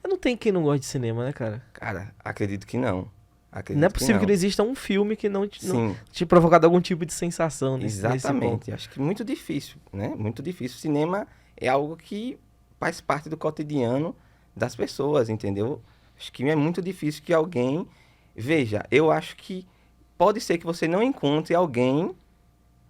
Não tem quem não gosta de cinema, né, cara? Cara, acredito que não. Não é Acredito que possível que não. não exista um filme que não Sim, te provocado algum tipo de sensação nesse ponto. exatamente. Acho que muito difícil, né? Muito difícil. Cinema é algo que faz parte do cotidiano das pessoas, entendeu? Acho que é muito difícil que alguém... Veja, eu acho que pode ser que você não encontre alguém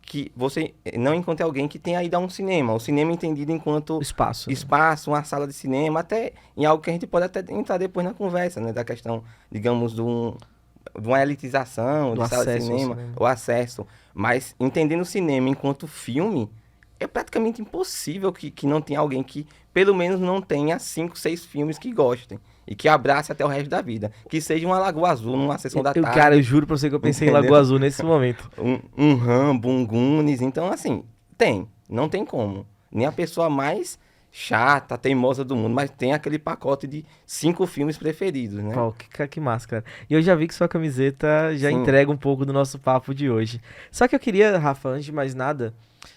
que tenha ido a um cinema. O cinema entendido O enquanto espaço, né? espaço, uma sala de cinema, até em algo que a gente pode até entrar depois na conversa, né? Da questão, digamos, de uma elitização Do de sala de acesso ao cinema, cinema. o acesso. Mas entendendo o cinema enquanto filme, é praticamente impossível que não tenha alguém que, pelo menos, não tenha 5, 6 filmes que gostem. E que abrace até o resto da vida. Que seja uma Lagoa Azul numa sessão da Cara, eu tarde, juro pra você que eu pensei em Lagoa entendeu? Azul nesse momento. Um Rambo, um Goonies. Então, assim, tem. Não tem como. Nem a pessoa mais chata, teimosa do mundo, mas tem aquele pacote de 5 filmes preferidos, né? Pô, que massa, cara. E eu já vi que sua camiseta já Sim, entrega um pouco do nosso papo de hoje. Só que eu queria, Rafa, antes de mais nada,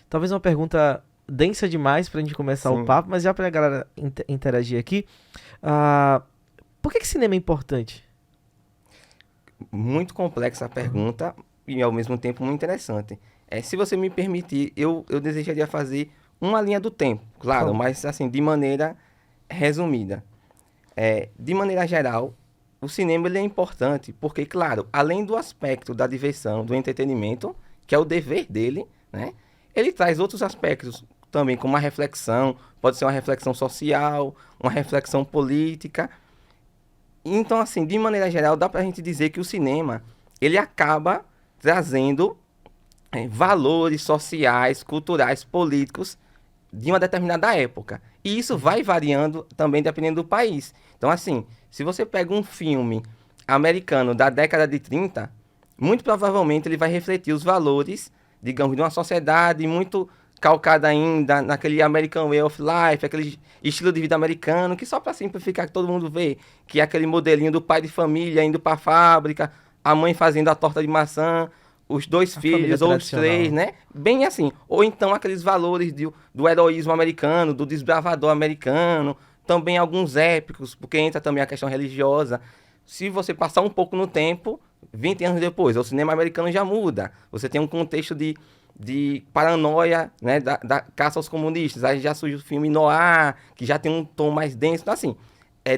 talvez uma pergunta densa demais pra gente começar o sim. papo, mas já pra galera interagir aqui. Ah, por que cinema é importante? Muito complexa a pergunta e ao mesmo tempo muito interessante. Se você me permitir, eu desejaria fazer uma linha do tempo, Por claro, favor. mas assim, de maneira resumida. De maneira geral, o cinema ele é importante porque, claro, além do aspecto da diversão, do entretenimento, que é o dever dele, né? Ele traz outros aspectos também, como uma reflexão, pode ser uma reflexão social, uma reflexão política. Então, assim, de maneira geral, dá pra gente dizer que o cinema, ele acaba trazendo valores sociais, culturais, políticos de uma determinada época. E isso vai variando também dependendo do país. Então, assim, se você pega um filme americano da década de 30, muito provavelmente ele vai refletir os valores, digamos, de uma sociedade muito calcada ainda naquele American Way of Life, aquele estilo de vida americano, que só para simplificar que todo mundo vê, que é aquele modelinho do pai de família indo para a fábrica, a mãe fazendo a torta de maçã, os dois A família filhos ou os três, tradicional. né? Bem assim. Ou então aqueles valores do heroísmo americano, do desbravador americano, também alguns épicos, porque entra também a questão religiosa. Se você passar um pouco no tempo, 20 anos depois, o cinema americano já muda. Você tem um contexto de paranoia, né, da caça aos comunistas. Aí já surge o filme Noir, que já tem um tom mais denso. Então, assim,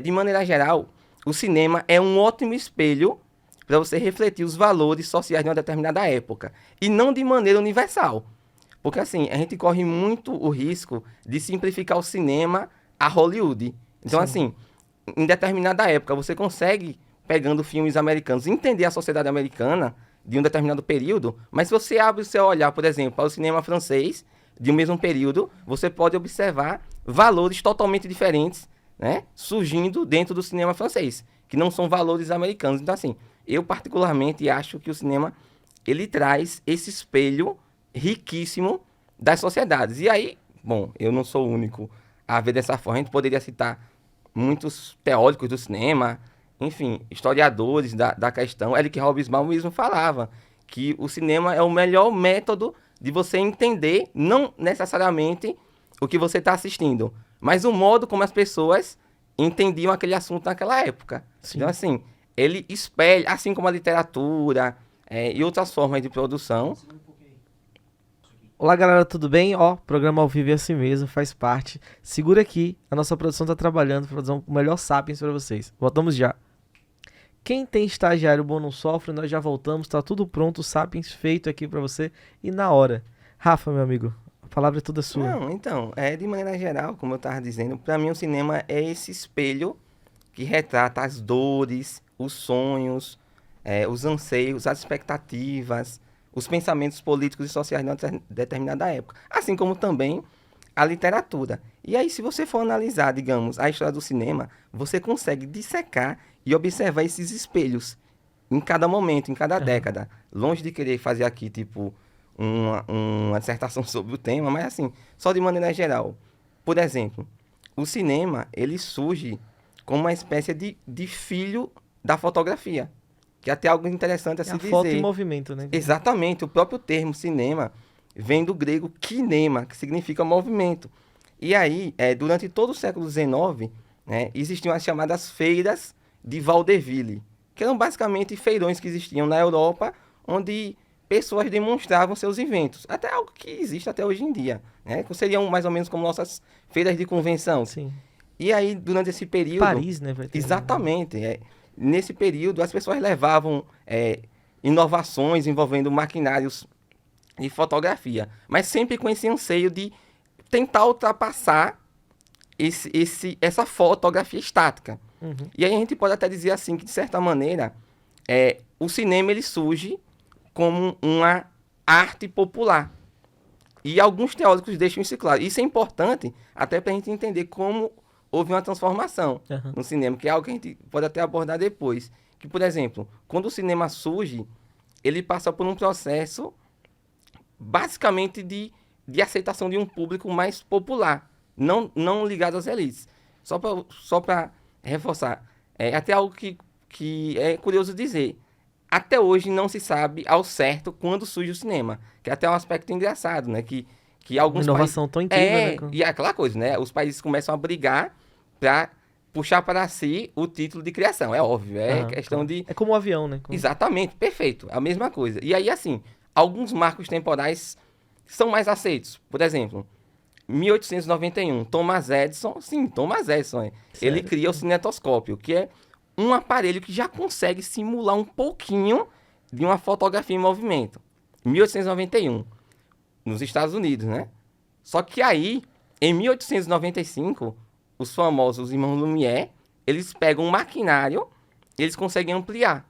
de maneira geral, o cinema é um ótimo espelho para você refletir os valores sociais de uma determinada época. E não de maneira universal. Porque assim, a gente corre muito o risco de simplificar o cinema a Hollywood. Então, Sim. assim, em determinada época, você consegue, pegando filmes americanos, entender a sociedade americana de um determinado período, mas se você abre o seu olhar, por exemplo, para o cinema francês, de um mesmo período, você pode observar valores totalmente diferentes, né, surgindo dentro do cinema francês, que não são valores americanos. Então, assim, eu particularmente acho que o cinema ele traz esse espelho riquíssimo das sociedades. E aí, bom, eu não sou o único a ver dessa forma. A gente poderia citar muitos teóricos do cinema, enfim, historiadores da questão. Eric Hobsbawm mesmo falava que o cinema é o melhor método de você entender, não necessariamente o que você está assistindo, mas o modo como as pessoas entendiam aquele assunto naquela época. Então, Sim. assim, ele espelha, assim como a literatura e outras formas de produção. Olá, galera, tudo bem? Ó, programa ao vivo é assim mesmo, faz parte. Segura aqui, a nossa produção tá trabalhando para fazer o melhor Sapiens para vocês. Voltamos já. Quem tem estagiário bom não sofre, nós já voltamos, tá tudo pronto, o Sapiens feito aqui para você e na hora. Rafa, meu amigo, a palavra é toda sua. Não, então, de maneira geral, como eu estava dizendo, para mim o cinema é esse espelho que retrata as dores, os sonhos, os anseios, as expectativas, os pensamentos políticos e sociais de uma determinada época. Assim como também a literatura. E aí, se você for analisar, digamos, a história do cinema, você consegue dissecar e observar esses espelhos em cada momento, em cada Aham. década. Longe de querer fazer aqui, tipo, uma dissertação sobre o tema, mas assim, só de maneira geral. Por exemplo, o cinema, ele surge como uma espécie de filho da fotografia, que é até algo interessante a É se a foto em dizer. movimento, né? Exatamente, o próprio termo cinema vem do grego kinema, que significa movimento. E aí, durante todo o século XIX, né, existiam as chamadas feiras de vaudeville, que eram basicamente feirões que existiam na Europa, onde pessoas demonstravam seus inventos. Até algo que existe até hoje em dia, né? Que seriam mais ou menos como nossas feiras de convenção. Sim. E aí, durante esse período... Paris, né? Vai ter, Exatamente. Nesse período, as pessoas levavam inovações envolvendo maquinários de fotografia, mas sempre com esse anseio de tentar ultrapassar essa fotografia estática. Uhum. E aí a gente pode até dizer assim que, de certa maneira, o cinema ele surge como uma arte popular. E alguns teóricos deixam isso claro. Isso é importante até para a gente entender como houve uma transformação no cinema, que é algo que a gente pode até abordar depois. Que, por exemplo, quando o cinema surge, ele passa por um processo basicamente de aceitação de um público mais popular, não ligado às elites. Só para reforçar, até algo que é curioso dizer. Até hoje não se sabe ao certo quando surge o cinema, que é até um aspecto engraçado, né? Que alguns uma inovação tão incrível, né? E é aquela coisa, né? Os países começam a brigar para puxar para si o título de criação, é óbvio, questão de... É como um avião, né? Exatamente, perfeito, a mesma coisa. E aí, assim, alguns marcos temporais são mais aceitos. Por exemplo, 1891, Thomas Edison, ele cria o cinetoscópio, que é um aparelho que já consegue simular um pouquinho de uma fotografia em movimento. 1891, nos Estados Unidos, né? Só que aí, em 1895, os famosos irmãos Lumière, eles pegam um maquinário, eles conseguem ampliar.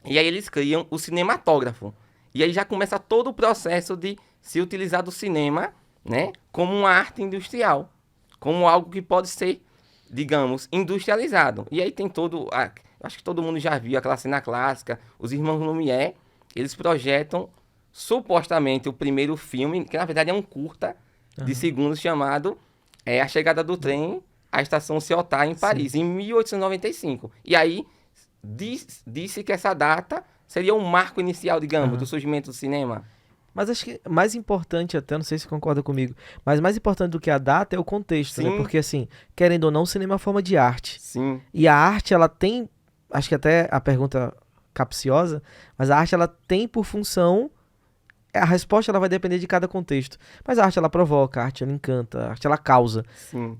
E aí eles criam o cinematógrafo. E aí já começa todo o processo de se utilizar do cinema, né, como uma arte industrial, como algo que pode ser, digamos, industrializado. E aí tem acho que todo mundo já viu aquela cena clássica, os irmãos Lumière, eles projetam supostamente o primeiro filme, que na verdade é um curta de segundos chamado A Chegada do Trem à Estação Ciotat em Paris, em 1895. E aí disse que essa data seria um marco inicial, digamos, do surgimento do cinema. Mas acho que mais importante até, não sei se concorda comigo, mas mais importante do que a data é o contexto, né? Porque assim, querendo ou não, o cinema é uma forma de arte. Sim. E a arte, ela tem, acho que até a pergunta capciosa, mas a arte, ela tem por função, a resposta ela vai depender de cada contexto. Mas a arte, ela provoca, a arte, ela encanta, a arte, ela causa. Sim.